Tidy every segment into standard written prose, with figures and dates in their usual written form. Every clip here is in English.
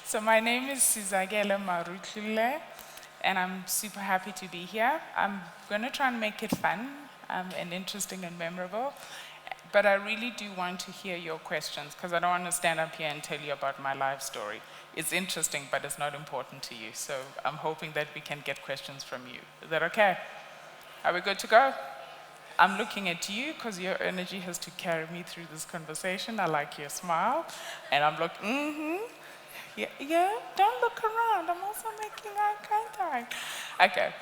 So my name is Sizakele Marutlulle, and I'm super happy to be here. I'm going to try and make it fun and interesting and memorable, but I really do want to hear your questions because I don't want to stand up here and tell you about my life story. It's interesting, but it's not important to you, so I'm hoping that we can get questions from you. Is that okay? Are we good to go? I'm looking at you because your energy has to carry me through this conversation. I like your smile. And I'm looking, yeah, don't look around. I'm also making eye contact. Okay.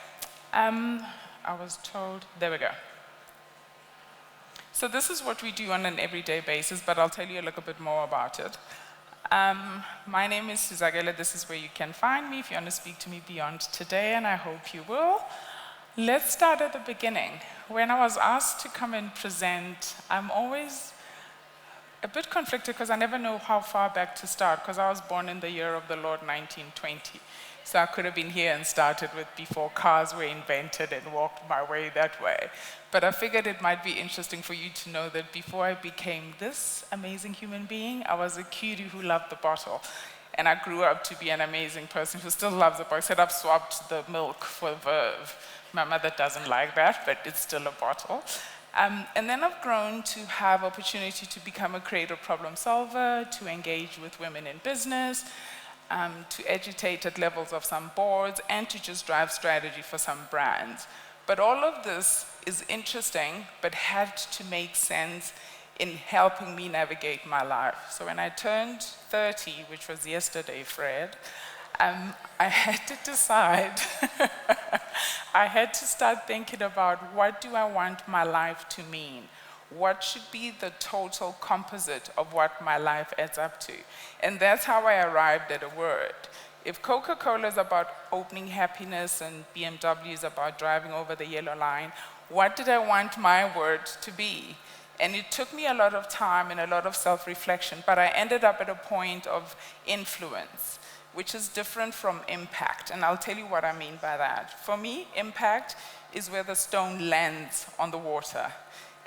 I was told, there we go. So this is what we do on an everyday basis, but I'll tell you a little bit more about it. My name is Sizakele. This is where you can find me if you want to speak to me beyond today, and I hope you will. Let's start at the beginning. When I was asked to come and present, I'm always a bit conflicted because I never know how far back to start because I was born in the year of the Lord 1920. So I could have been here and started with before cars were invented and walked my way that way. But I figured it might be interesting for you to know that before I became this amazing human being, I was a cutie who loved the bottle. And I grew up to be an amazing person who still loves the bottle. I said I've swapped the milk for Verve. My mother doesn't like that, but it's still a bottle. And then I've grown to have opportunity to become a creative problem solver, to engage with women in business, to agitate at levels of some boards, and to just drive strategy for some brands. But all of this is interesting, but had to make sense in helping me navigate my life. So when I turned 30, which was yesterday, Fred, I had to decide, I had to start thinking about what do I want my life to mean? What should be the total composite of what my life adds up to? And that's how I arrived at a word. If Coca-Cola is about opening happiness and BMW is about driving over the yellow line, what did I want my word to be? And it took me a lot of time and a lot of self-reflection, but I ended up at a point of influence, which is different from impact. And I'll tell you what I mean by that. For me, impact is where the stone lands on the water.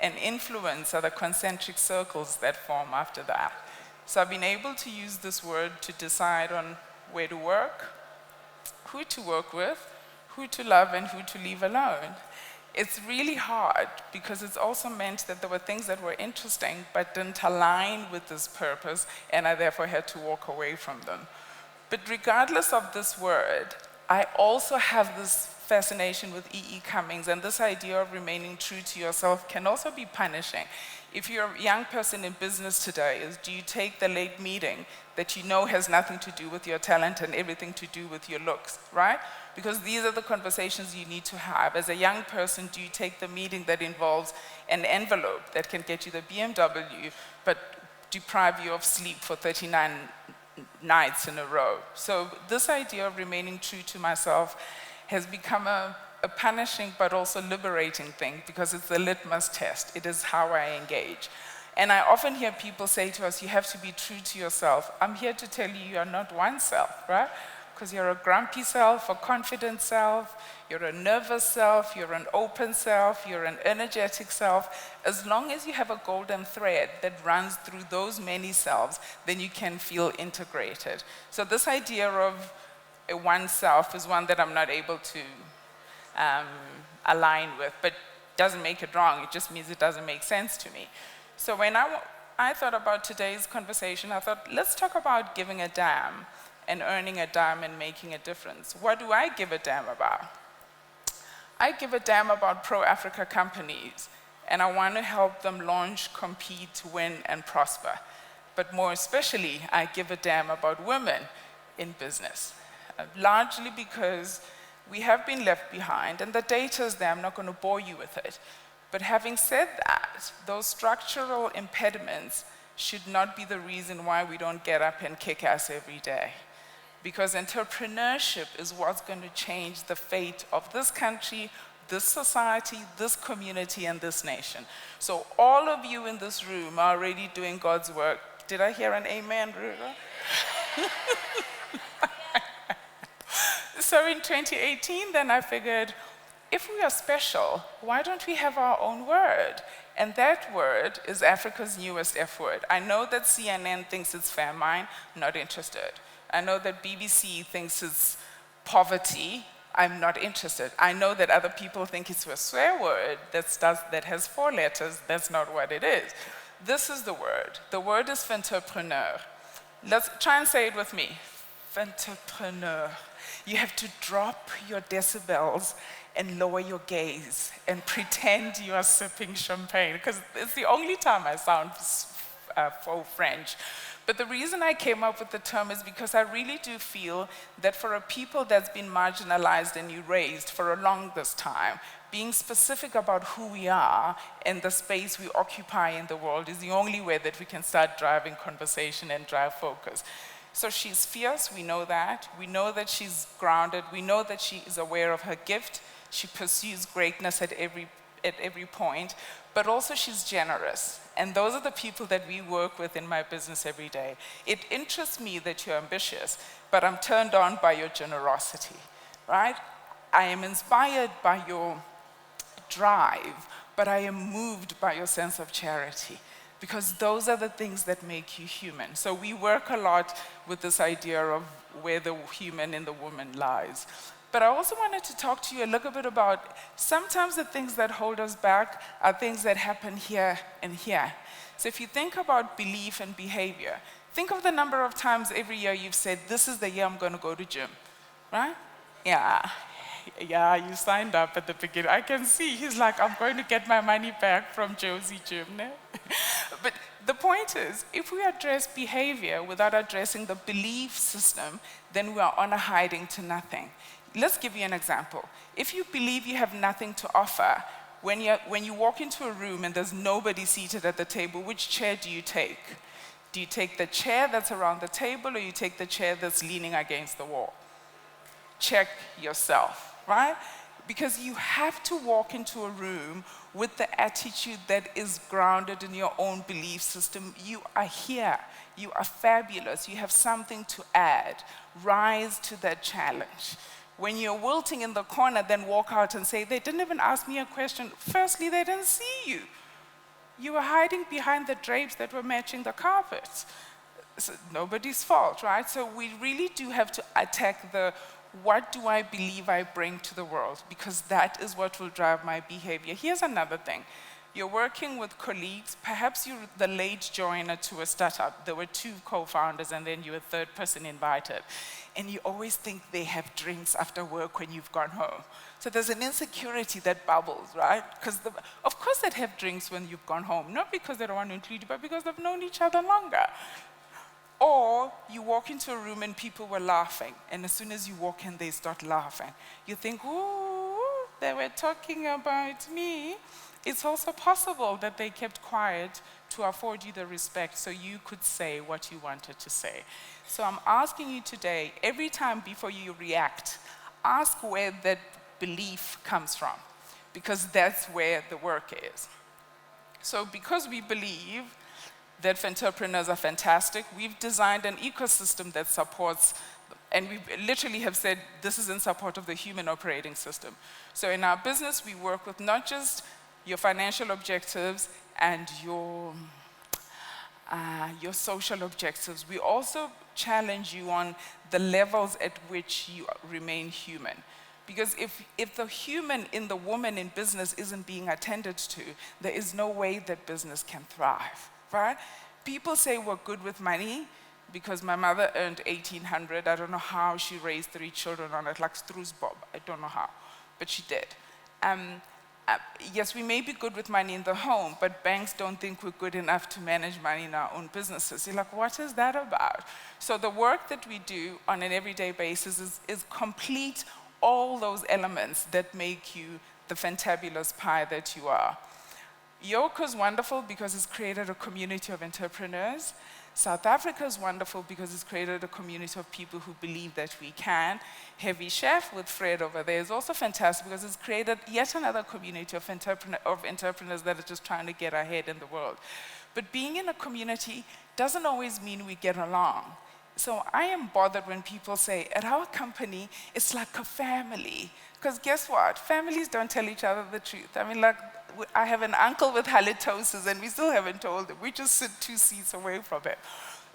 And influence are the concentric circles that form after that. So I've been able to use this word to decide on where to work, who to work with, who to love, and who to leave alone. It's really hard because it's also meant that there were things that were interesting but didn't align with this purpose, and I therefore had to walk away from them. But regardless of this word, I also have this fascination with E.E. Cummings, and this idea of remaining true to yourself can also be punishing. If you're a young person in business today, do you take the late meeting that you know has nothing to do with your talent and everything to do with your looks, right? Because these are the conversations you need to have. As a young person, do you take the meeting that involves an envelope that can get you the BMW, but deprive you of sleep for 39 nights in a row? So this idea of remaining true to myself has become a punishing but also liberating thing because it's the litmus test. It is how I engage. And I often hear people say to us, you have to be true to yourself. I'm here to tell you, you are not one self, right? Because you're a grumpy self, a confident self, you're a nervous self, you're an open self, you're an energetic self. As long as you have a golden thread that runs through those many selves, then you can feel integrated. So this idea of a one self is one that I'm not able to align with, but doesn't make it wrong. It just means it doesn't make sense to me. So when I thought about today's conversation, I thought, let's talk about giving a damn and earning a dime and making a difference. What do I give a damn about? I give a damn about pro-Africa companies, and I want to help them launch, compete, win, and prosper. But more especially, I give a damn about women in business, largely because we have been left behind, and the data is there. I'm not going to bore you with it. But having said that, those structural impediments should not be the reason why we don't get up and kick ass every day. Because entrepreneurship is what's going to change the fate of this country, this society, this community, and this nation. So all of you in this room are already doing God's work. Did I hear an amen, Ruga? So in 2018, then I figured, if we are special, why don't we have our own word? And that word is Africa's newest F word. I know that CNN thinks it's famine, not interested. I know that BBC thinks it's poverty, I'm not interested. I know that other people think it's a swear word that has 4 letters, that's not what it is. This is the word. The word is entrepreneur. Let's try and say it with me. Entrepreneur. You have to drop your decibels and lower your gaze and pretend you are sipping champagne, because it's the only time I sound faux French. But the reason I came up with the term is because I really do feel that for a people that's been marginalized and erased for a longest time, being specific about who we are and the space we occupy in the world is the only way that we can start driving conversation and drive focus. So she's fierce, we know that. We know that she's grounded. We know that she is aware of her gift. She pursues greatness at every point, but also she's generous. And those are the people that we work with in my business every day. It interests me that you're ambitious, but I'm turned on by your generosity, right? I am inspired by your drive, but I am moved by your sense of charity, because those are the things that make you human. So we work a lot with this idea of where the human in the woman lies. But I also wanted to talk to you a little bit about sometimes the things that hold us back are things that happen here and here. So if you think about belief and behavior, think of the number of times every year you've said, this is the year I'm going to go to gym, right? Yeah, you signed up at the beginning. I can see, he's like, I'm going to get my money back from Josie Gym. No? But the point is, if we address behavior without addressing the belief system, then we are on a hiding to nothing. Let's give you an example. If you believe you have nothing to offer, when you walk into a room and there's nobody seated at the table, which chair do you take? Do you take the chair that's around the table, or you take the chair that's leaning against the wall? Check yourself, right? Because you have to walk into a room with the attitude that is grounded in your own belief system. You are here. You are fabulous. You have something to add. Rise to that challenge. When you're wilting in the corner, then walk out and say, they didn't even ask me a question. Firstly, they didn't see you. You were hiding behind the drapes that were matching the carpets. So nobody's fault, right? So we really do have to attack the, what do I believe I bring to the world? Because that is what will drive my behavior. Here's another thing. You're working with colleagues. Perhaps you're the late joiner to a startup. There were 2 co-founders, and then you're a 3rd person invited. And you always think they have drinks after work when you've gone home. So there's an insecurity that bubbles, right? Because of course they'd have drinks when you've gone home, not because they don't want to include you, but because they've known each other longer. Or you walk into a room and people were laughing, and as soon as you walk in, they start laughing. You think, ooh, they were talking about me. It's also possible that they kept quiet to afford you the respect so you could say what you wanted to say. So I'm asking you today, every time before you react, ask where that belief comes from, because that's where the work is. So because we believe that entrepreneurs are fantastic, we've designed an ecosystem that supports, and we literally have said this is in support of the human operating system. So in our business, we work with not just your financial objectives and your social objectives. We also challenge you on the levels at which you remain human. Because if the human in the woman in business isn't being attended to, there is no way that business can thrive, right? People say we're good with money because my mother earned 1,800. I don't know how she raised 3 children on it, like Bob. I don't know how, but she did. Yes, we may be good with money in the home, but banks don't think we're good enough to manage money in our own businesses. You're like, what is that about? So the work that we do on an everyday basis is complete all those elements that make you the fantabulous pie that you are. Yoko's wonderful because it's created a community of entrepreneurs. South Africa is wonderful because it's created a community of people who believe that we can. Heavy Chef with Fred over there is also fantastic because it's created yet another community of entrepreneurs that are just trying to get ahead in the world. But being in a community doesn't always mean we get along. So I am bothered when people say, at our company, it's like a family. Because guess what? Families don't tell each other the truth. I mean, like, I have an uncle with halitosis, and we still haven't told him. We just sit 2 seats away from him.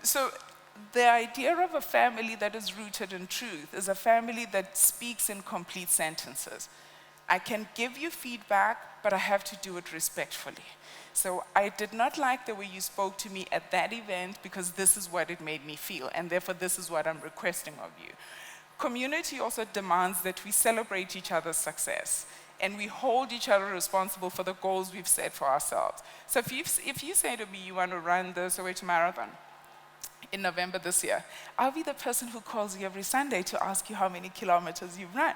So the idea of a family that is rooted in truth is a family that speaks in complete sentences. I can give you feedback, but I have to do it respectfully. So I did not like the way you spoke to me at that event because this is what it made me feel, and therefore this is what I'm requesting of you. Community also demands that we celebrate each other's success, and we hold each other responsible for the goals we've set for ourselves. So if you say to me you want to run the Soweto Marathon in November this year, I'll be the person who calls you every Sunday to ask you how many kilometers you've run.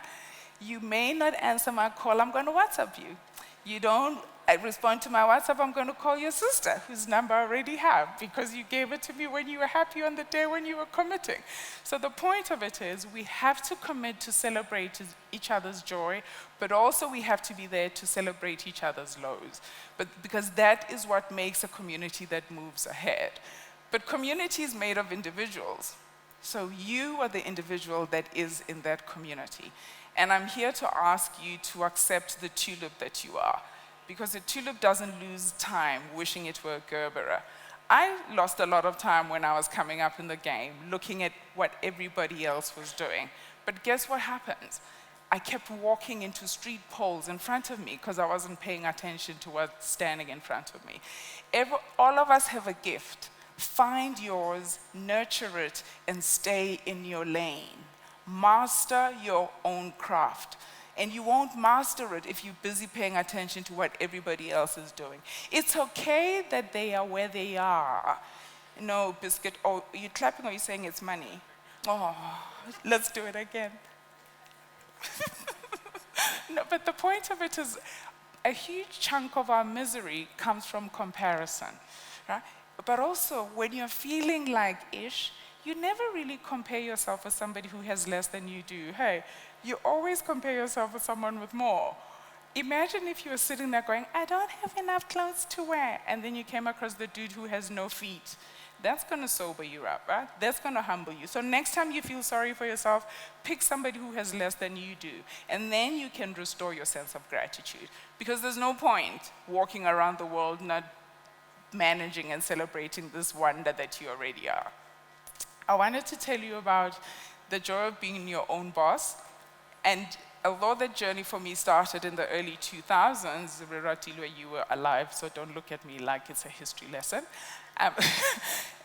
You may not answer my call, I'm going to WhatsApp you. You don't respond to my WhatsApp, I'm going to call your sister, whose number I already have, because you gave it to me when you were happy on the day when you were committing. So the point of it is, we have to commit to celebrate each other's joy, but also we have to be there to celebrate each other's lows. But because that is what makes a community that moves ahead. But community is made of individuals. So you are the individual that is in that community. And I'm here to ask you to accept the tulip that you are, because a tulip doesn't lose time wishing it were a Gerberer. I lost a lot of time when I was coming up in the game, looking at what everybody else was doing. But guess what happens? I kept walking into street poles in front of me because I wasn't paying attention to what's standing in front of me. All of us have a gift. Find yours, nurture it, and stay in your lane. Master your own craft. And you won't master it if you're busy paying attention to what everybody else is doing. It's okay that they are where they are. No, Biscuit, oh, you're clapping or you're saying it's money? Oh, let's do it again. No, but the point of it is a huge chunk of our misery comes from comparison, right? But also, when you're feeling like ish, you never really compare yourself with somebody who has less than you do. Hey, you always compare yourself with someone with more. Imagine if you were sitting there going, I don't have enough clothes to wear, and then you came across the dude who has no feet. That's going to sober you up, right? That's going to humble you. So next time you feel sorry for yourself, pick somebody who has less than you do, and then you can restore your sense of gratitude. Because there's no point walking around the world not managing and celebrating this wonder that you already are. I wanted to tell you about the joy of being your own boss. And although that journey for me started in the early 2000s, Marutlulle, you were alive, so don't look at me like it's a history lesson.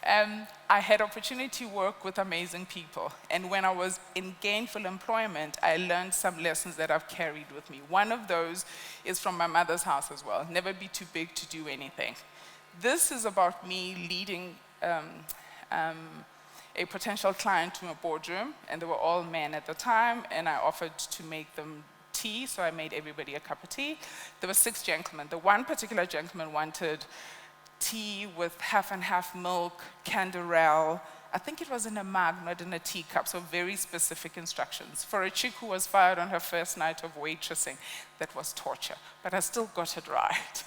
I had opportunity to work with amazing people. And when I was in gainful employment, I learned some lessons that I've carried with me. One of those is from my mother's house as well. Never be too big to do anything. This is about me leading a potential client to a boardroom, and they were all men at the time, and I offered to make them tea, so I made everybody a cup of tea. There were 6 gentlemen. The one particular gentleman wanted tea with half and half milk, canderel. I think it was in a mug, not in a teacup, so very specific instructions. For a chick who was fired on her first night of waitressing, that was torture, but I still got it right.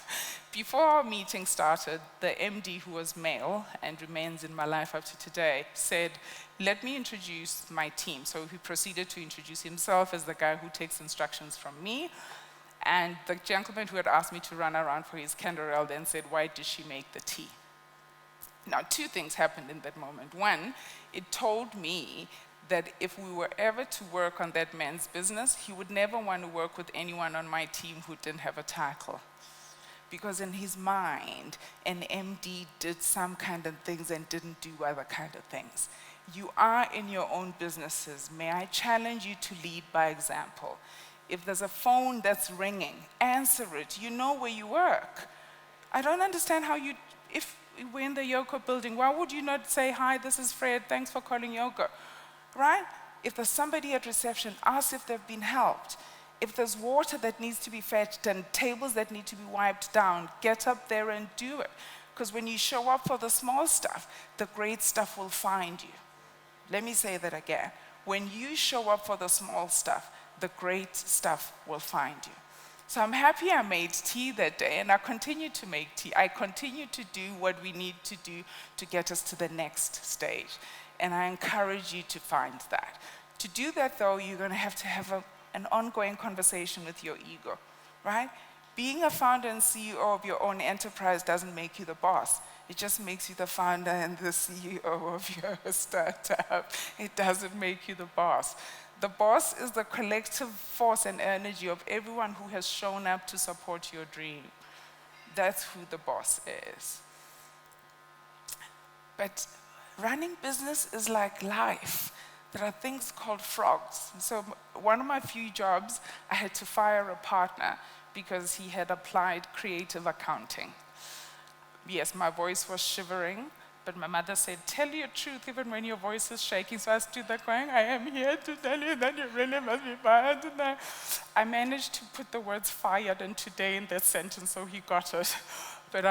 Before our meeting started, the MD, who was male and remains in my life up to today, said, let me introduce my team. So he proceeded to introduce himself as the guy who takes instructions from me. And the gentleman who had asked me to run around for his canderel then said, why did she make the tea? Now, 2 things happened in that moment. One, it told me that if we were ever to work on that man's business, he would never want to work with anyone on my team who didn't have a title. Because in his mind, an MD did some kind of things and didn't do other kind of things. You are in your own businesses. May I challenge you to lead by example? If there's a phone that's ringing, answer it. You know where you work. I don't understand how you, if we're in the Yoko building, why would you not say, hi, this is Fred, thanks for calling Yoko, right? If there's somebody at reception, ask if they've been helped. If there's water that needs to be fetched and tables that need to be wiped down, get up there and do it. Because when you show up for the small stuff, the great stuff will find you. Let me say that again. When you show up for the small stuff, the great stuff will find you. So I'm happy I made tea that day, and I continue to make tea. I continue to do what we need to do to get us to the next stage. And I encourage you to find that. To do that, though, you're going to have an ongoing conversation with your ego, right? Being a founder and CEO of your own enterprise doesn't make you the boss. It just makes you the founder and the CEO of your startup. It doesn't make you the boss. The boss is the collective force and energy of everyone who has shown up to support your dream. That's who the boss is. But running business is like life. There are things called frogs. So one of my few jobs, I had to fire a partner because he had applied creative accounting. Yes, my voice was shivering, but my mother said, tell your truth even when your voice is shaking. So I stood there going, I am here to tell you that you really must be fired today. I managed to put the words fired and today in that sentence, so he got it. But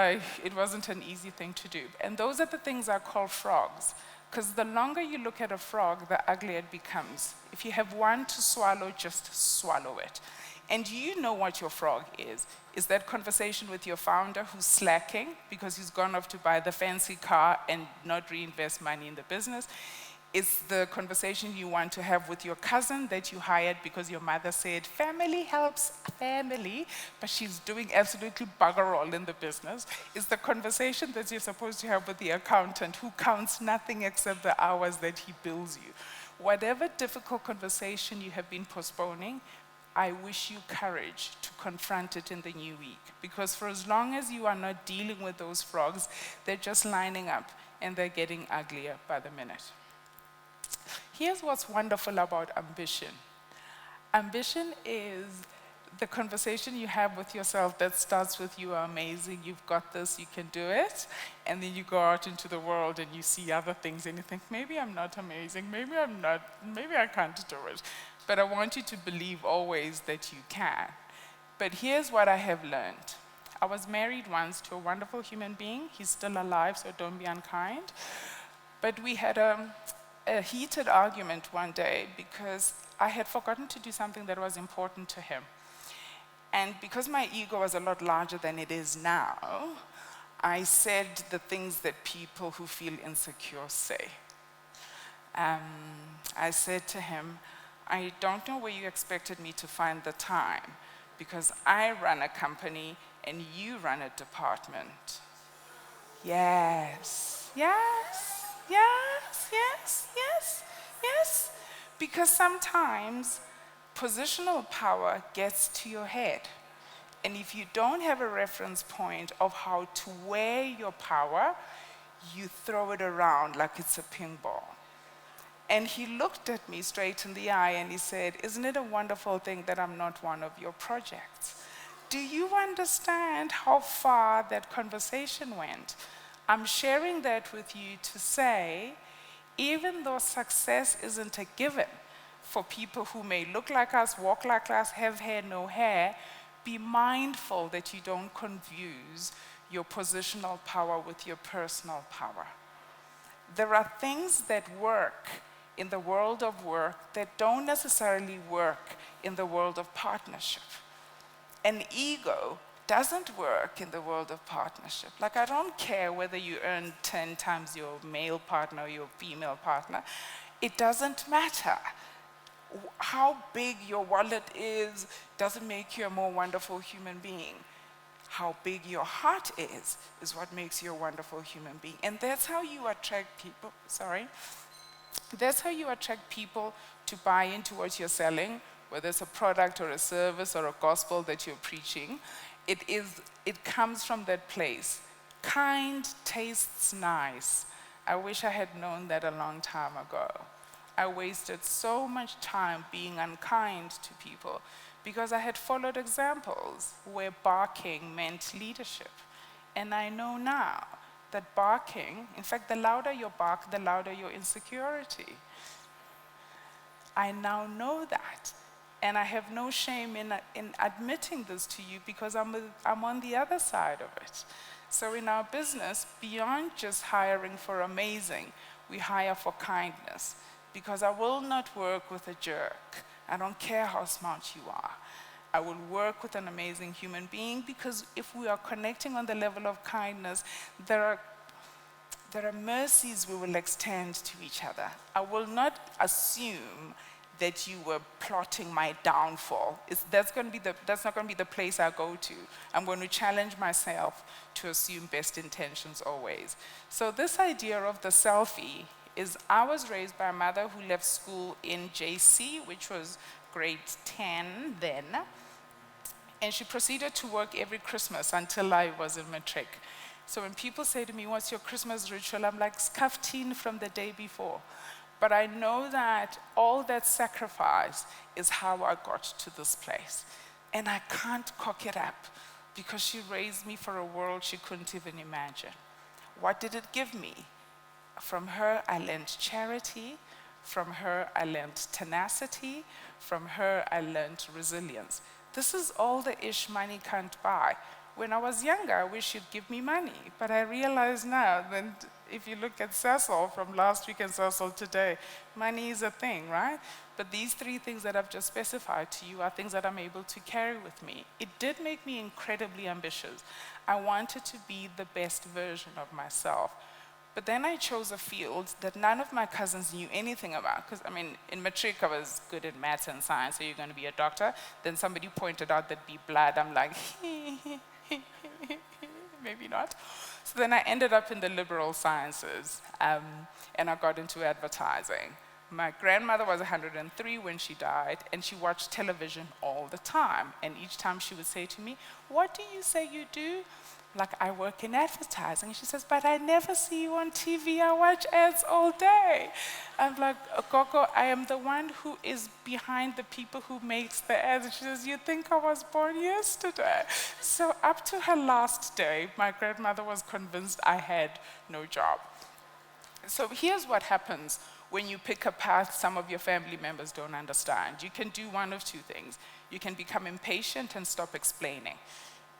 it wasn't an easy thing to do. And those are the things I call frogs. Because the longer you look at a frog, the uglier it becomes. If you have one to swallow, just swallow it. And you know what your frog is. Is that conversation with your founder who's slacking because he's gone off to buy the fancy car and not reinvest money in the business. It's the conversation you want to have with your cousin that you hired because your mother said, family helps family, but she's doing absolutely bugger all in the business. It's the conversation that you're supposed to have with the accountant who counts nothing except the hours that he bills you. Whatever difficult conversation you have been postponing, I wish you courage to confront it in the new week. Because for as long as you are not dealing with those frogs, they're just lining up and they're getting uglier by the minute. Here's what's wonderful about ambition. Ambition is the conversation you have with yourself that starts with, you are amazing, you've got this, you can do it. And then you go out into the world and you see other things and you think, maybe I'm not amazing, maybe I can't do it. But I want you to believe always that you can. But here's what I have learned. I was married once to a wonderful human being. He's still alive, so don't be unkind. But we had a heated argument one day because I had forgotten to do something that was important to him. And because my ego was a lot larger than it is now, I said the things that people who feel insecure say. I said to him, I don't know where you expected me to find the time because I run a company and you run a department. Yes, yes, yes, yes, yes, yes. Because sometimes positional power gets to your head. And if you don't have a reference point of how to wear your power, you throw it around like it's a ping ball. And he looked at me straight in the eye and he said, isn't it a wonderful thing that I'm not one of your projects? Do you understand how far that conversation went? I'm sharing that with you to say, even though success isn't a given for people who may look like us, walk like us, have hair, no hair, be mindful that you don't confuse your positional power with your personal power. There are things that work in the world of work that don't necessarily work in the world of partnership. An ego doesn't work in the world of partnership. Like, I don't care whether you earn 10 times your male partner or your female partner. It doesn't matter. How big your wallet is doesn't make you a more wonderful human being. How big your heart is what makes you a wonderful human being. And that's how you attract people, that's how you attract people to buy into what you're selling, whether it's a product or a service or a gospel that you're preaching. It comes from that place. Kind tastes nice. I wish I had known that a long time ago. I wasted so much time being unkind to people because I had followed examples where barking meant leadership. And I know now that barking, in fact, the louder your bark, the louder your insecurity. I now know that. And I have no shame in admitting this to you because I'm on the other side of it. So in our business, beyond just hiring for amazing, we hire for kindness. Because I will not work with a jerk. I don't care how smart you are. I will work with an amazing human being because if we are connecting on the level of kindness, there there are mercies we will extend to each other. I will not assume that you were plotting my downfall. That's not going to be the place I go to. I'm going to challenge myself to assume best intentions always. So this idea of the selfie is, I was raised by a mother who left school in JC, which was grade 10 then, and she proceeded to work every Christmas until I was in matric. So when people say to me, what's your Christmas ritual? I'm like, skaftin from the day before. But I know that all that sacrifice is how I got to this place. And I can't cock it up because she raised me for a world she couldn't even imagine. What did it give me? From her, I learned charity. From her, I learned tenacity. From her, I learned resilience. This is all the ish money can't buy. When I was younger, I wish you'd give me money. But I realize now that if you look at Cecil from last week and Cecil today, money is a thing, right? But these three things that I've just specified to you are things that I'm able to carry with me. It did make me incredibly ambitious. I wanted to be the best version of myself. But then I chose a field that none of my cousins knew anything about. Because, I mean, in matric, I was good at maths and science, so you're going to be a doctor. Then somebody pointed out there'd be blood. I'm like, maybe not. So then I ended up in the liberal sciences, and I got into advertising. My grandmother was 103 when she died, and she watched television all the time. And each time she would say to me, what do you say you do? Like, I work in advertising. And she says, but I never see you on TV. I watch ads all day. I'm like, Gogo, I am the one who is behind the people who makes the ads. And she says, you think I was born yesterday? So up to her last day, my grandmother was convinced I had no job. So here's what happens when you pick a path some of your family members don't understand. You can do one of two things. You can become impatient and stop explaining.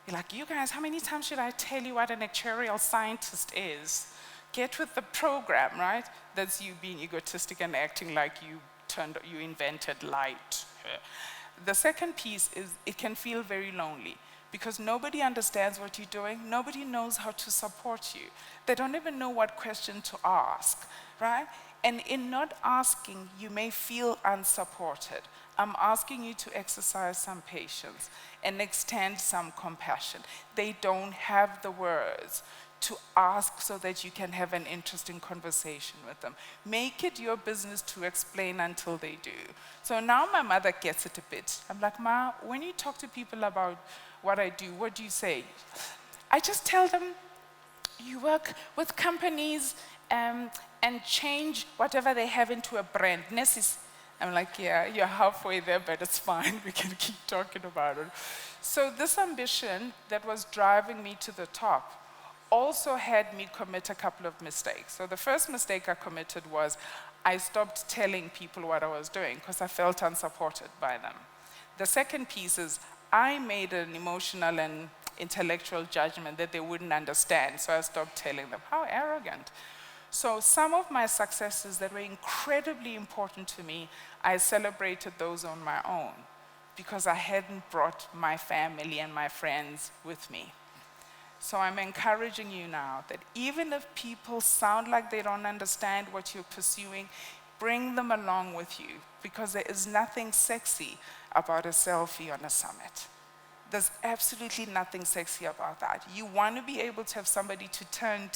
You're like, you guys, how many times should I tell you what an actuarial scientist is? Get with the program, right? That's you being egotistic and acting like you invented light. The second piece is it can feel very lonely because nobody understands what you're doing. Nobody knows how to support you. They don't even know what question to ask, right? And in not asking, you may feel unsupported. I'm asking you to exercise some patience and extend some compassion. They don't have the words to ask so that you can have an interesting conversation with them. Make it your business to explain until they do. So now my mother gets it a bit. I'm like, Ma, when you talk to people about what I do, what do you say? I just tell them, you work with companies and change whatever they have into a brand. Nessis. I'm like, yeah, you're halfway there, but it's fine. We can keep talking about it. So this ambition that was driving me to the top also had me commit a couple of mistakes. So the first mistake I committed was I stopped telling people what I was doing because I felt unsupported by them. The second piece is I made an emotional and intellectual judgment that they wouldn't understand, so I stopped telling them. How arrogant. So some of my successes that were incredibly important to me, I celebrated those on my own because I hadn't brought my family and my friends with me. So I'm encouraging you now that even if people sound like they don't understand what you're pursuing, bring them along with you because there is nothing sexy about a selfie on a summit. There's absolutely nothing sexy about that. You want to be able to have somebody to turn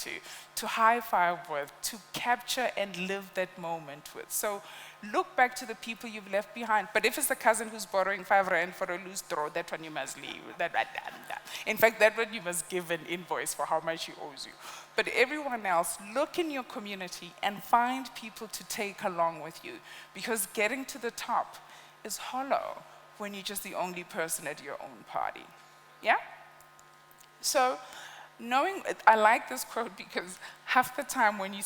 to high five with, to capture and live that moment with. So look back to the people you've left behind. But if it's the cousin who's borrowing 5 rand for a loose draw, that one you must leave. In fact, that one you must give an invoice for how much he owes you. But everyone else, look in your community and find people to take along with you. Because getting to the top is hollow when you're just the only person at your own party. Yeah? So, I like this quote because half the time when you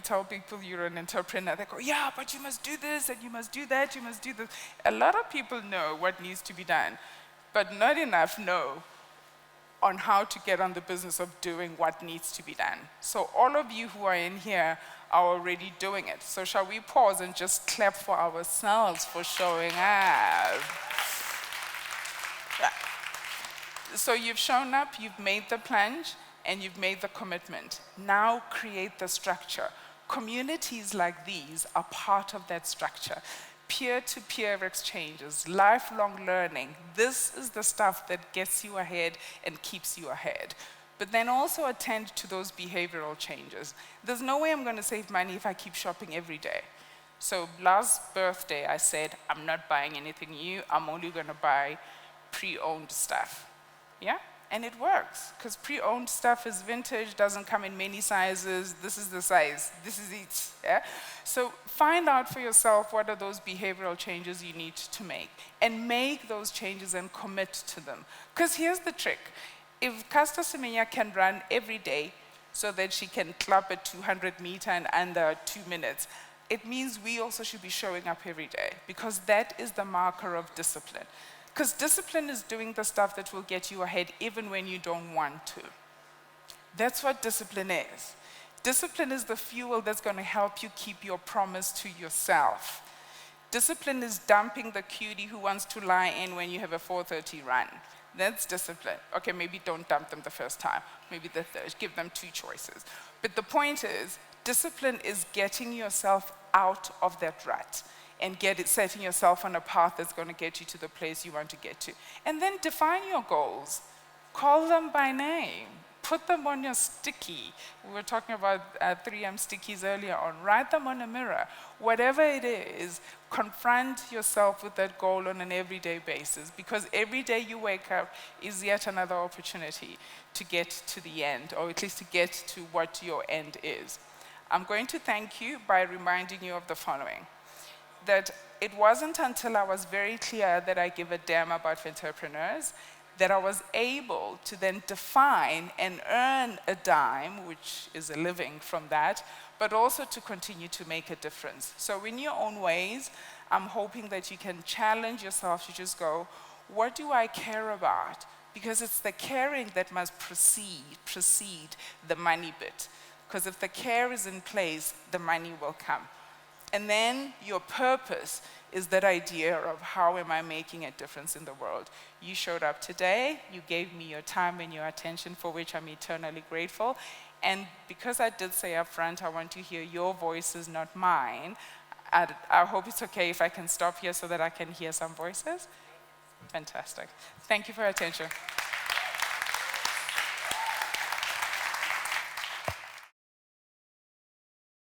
tell people you're an entrepreneur, they go, yeah, but you must do this and you must do that, you must do this. A lot of people know what needs to be done, but not enough know on how to get on the business of doing what needs to be done. So all of you who are in here are already doing it. So shall we pause and just clap for ourselves for showing up? So you've shown up, you've made the plunge, and you've made the commitment. Now create the structure. Communities like these are part of that structure. Peer-to-peer exchanges, lifelong learning. This is the stuff that gets you ahead and keeps you ahead. But then also attend to those behavioral changes. There's no way I'm going to save money if I keep shopping every day. So last birthday, I said, I'm not buying anything new. I'm only going to buy pre-owned stuff. Yeah? And it works, because pre-owned stuff is vintage, doesn't come in many sizes. This is the size. This is it. Yeah? So find out for yourself what are those behavioral changes you need to make, and make those changes and commit to them. Because here's the trick. If Caster Semenya can run every day so that she can club a 200-meter in under 2 minutes, it means we also should be showing up every day, because that is the marker of discipline. Because discipline is doing the stuff that will get you ahead even when you don't want to. That's what discipline is. Discipline is the fuel that's going to help you keep your promise to yourself. Discipline is dumping the cutie who wants to lie in when you have a 4:30 run. That's discipline. Okay, maybe don't dump them the first time. Maybe the third. Give them 2 choices. But the point is, discipline is getting yourself out of that rut and setting yourself on a path that's going to get you to the place you want to get to. And then define your goals. Call them by name. Put them on your sticky. We were talking about 3M stickies earlier on. Write them on a mirror. Whatever it is, confront yourself with that goal on an everyday basis, because every day you wake up is yet another opportunity to get to the end, or at least to get to what your end is. I'm going to thank you by reminding you of the following. That it wasn't until I was very clear that I give a damn about entrepreneurs that I was able to then define and earn a dime, which is a living from that, but also to continue to make a difference. So in your own ways, I'm hoping that you can challenge yourself to just go, what do I care about? Because it's the caring that must precede the money bit. Because if the care is in place, the money will come. And then your purpose is that idea of how am I making a difference in the world. You showed up today, you gave me your time and your attention, for which I'm eternally grateful. And because I did say up front, I want to hear your voices, not mine. I hope it's okay if I can stop here so that I can hear some voices. Fantastic. Thank you for your attention.